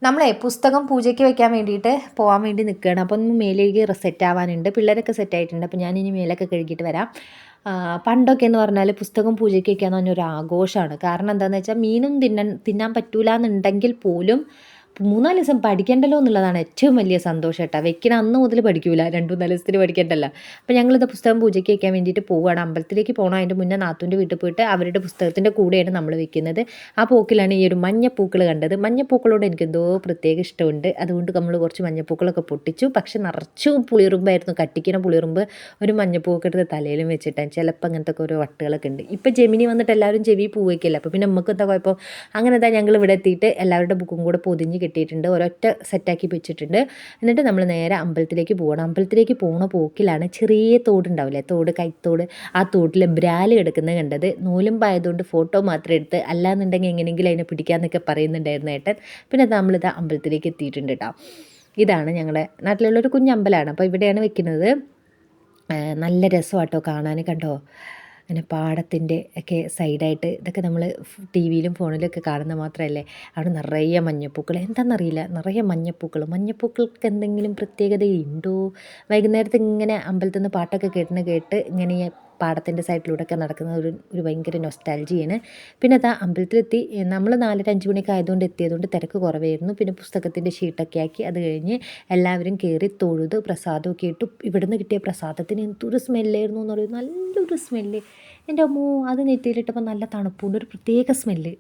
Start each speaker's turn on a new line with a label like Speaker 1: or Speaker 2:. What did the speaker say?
Speaker 1: നമ്മളെ പുസ്തകം പൂജയ്ക്ക് വെക്കാൻ വേണ്ടിയിട്ട് പോകാൻ വേണ്ടി നിൽക്കുകയാണ്. അപ്പം ഒന്ന് മേലേക്ക് സെറ്റ് ആവാനുണ്ട്. പിള്ളേരൊക്കെ സെറ്റ് ആയിട്ടുണ്ട്. അപ്പോൾ ഞാനിനി മേലൊക്കെ കഴുകിയിട്ട് വരാം. പണ്ടൊക്കെ എന്ന് പറഞ്ഞാൽ പുസ്തകം പൂജയ്ക്ക് വെക്കാന്ന് പറഞ്ഞാൽ ഒരു ആഘോഷമാണ്. കാരണം എന്താണെന്ന് വെച്ചാൽ മീനും തിന്നാൻ പറ്റൂല എന്നുണ്ടെങ്കിൽ പോലും 3-4 ദിവസം പഠിക്കണ്ടല്ലോ എന്നുള്ളതാണ് ഏറ്റവും വലിയ സന്തോഷം കേട്ടോ. വെക്കണ അന്ന് മുതൽ പഠിക്കൂല, 2-3 ദിവസത്തിന് പഠിക്കണ്ടല്ലോ. അപ്പോൾ ഞങ്ങളിത് പുസ്തകം പൂജയ്ക്ക് വെക്കാൻ വേണ്ടിയിട്ട് പോവുകയാണ്. അമ്പലത്തിലേക്ക് പോകണം. അതിൻ്റെ മുന്നേ നാത്തൂൻ്റെ വീട്ടിൽ പോയിട്ട് അവരുടെ പുസ്തകത്തിൻ്റെ കൂടെയാണ് നമ്മൾ വെക്കുന്നത്. ആ പോക്കിലാണ് ഈ ഒരു മഞ്ഞപ്പൂക്കൾ കണ്ടത്. മഞ്ഞപ്പൂക്കളോട് എനിക്കെന്തോ പ്രത്യേക ഇഷ്ടമുണ്ട്. അതുകൊണ്ട് നമ്മൾ കുറച്ച് മഞ്ഞപ്പൂക്കളൊക്കെ പൊട്ടിച്ചു. പക്ഷെ നിറച്ചും പുളിയുറുമ്പായിരുന്നു. കട്ടിക്കുന്ന പുളിയുറുമ്പ്. ഒരു മഞ്ഞപ്പൂവൊക്കെ എടുത്ത് തലയിലും വെച്ചിട്ടാണ്. ചിലപ്പോൾ അങ്ങനത്തെ ഒക്കെ ഓരോ വട്ടുകളൊക്കെ ഉണ്ട്. ഇപ്പം ജെമിനി വന്നിട്ട് എല്ലാവരും ചെവി പൂ വയ്ക്കില്ല. അപ്പോൾ പിന്നെ നമുക്ക് എന്താ കുഴപ്പം. അങ്ങനെ എന്താ ഞങ്ങൾ ഇവിടെ എത്തിയിട്ട് എല്ലാവരുടെ ബുക്കും കൂടെ പൊതിഞ്ഞ് കിട്ടിയിട്ടുണ്ട്. ഒരൊറ്റ സെറ്റാക്കി വെച്ചിട്ടുണ്ട്. എന്നിട്ട് നമ്മൾ നേരെ അമ്പലത്തിലേക്ക് പോകണം. അമ്പലത്തിലേക്ക് പോണ പോക്കിലാണ് ചെറിയ തോടുണ്ടാവില്ലേ, തോട്, കൈത്തോട്. ആ തോട്ടിൽ ബ്രാല് കിടക്കുന്നത് കണ്ടത്. നൂലുമ്പായതുകൊണ്ട് ഫോട്ടോ മാത്രം എടുത്ത്, അല്ലാന്നുണ്ടെങ്കിൽ എങ്ങനെയെങ്കിലും അതിനെ പിടിക്കാമെന്നൊക്കെ പറയുന്നുണ്ടായിരുന്നു ഏട്ടൻ. പിന്നെ നമ്മളിത് അമ്പലത്തിലേക്ക് എത്തിയിട്ടുണ്ട് കേട്ടോ. ഇതാണ് ഞങ്ങളുടെ നാട്ടിലുള്ളൊരു കുഞ്ഞമ്പലമാണ്. അപ്പോൾ ഇവിടെയാണ് വെക്കുന്നത്. നല്ല രസമാട്ടോ കാണാൻ. കണ്ടോ, അങ്ങനെ പാടത്തിൻ്റെ ഒക്കെ സൈഡായിട്ട് ഇതൊക്കെ നമ്മൾ ടി വിയിലും ഫോണിലൊക്കെ കാണുന്ന മാത്രമല്ലേ. അവിടെ നിറയെ മഞ്ഞപ്പൂക്കൾ. എന്താണെന്നറിയില്ല, നിറയെ മഞ്ഞപ്പൂക്കൾക്ക് എന്തെങ്കിലും പ്രത്യേകതയുണ്ടോ? വൈകുന്നേരത്ത് ഇങ്ങനെ അമ്പലത്തിൽ നിന്ന് പാട്ടൊക്കെ കേട്ട് ഇങ്ങനെ ഈ പാടത്തിൻ്റെ സൈഡിലൂടെയൊക്കെ നടക്കുന്ന ഒരു ഭയങ്കര നൊസ്റ്റാൾജിയാണ്. പിന്നെ അതാ അമ്പലത്തിലെത്തി. നമ്മൾ 4-5 മണിയൊക്കെ ആയതുകൊണ്ട് എത്തിയതുകൊണ്ട് തിരക്ക് കുറവായിരുന്നു. പിന്നെ പുസ്തകത്തിൻ്റെ ഷീട്ടൊക്കെ ആക്കി അത് കഴിഞ്ഞ് എല്ലാവരും കയറി തൊഴുത് പ്രസാദമൊക്കെ ഇട്ടു. ഇവിടുന്ന് കിട്ടിയ പ്രസാദത്തിന് എന്തൊരു സ്മെല്ലായിരുന്നു എന്ന് പറയുന്നത്. നല്ലൊരു സ്മെല്ല്. എൻ്റെ അമ്മോ, അത് നെറ്റിയിലിട്ടപ്പോൾ നല്ല തണുപ്പുണ്ട്, ഒരു പ്രത്യേക സ്മെല്ല്.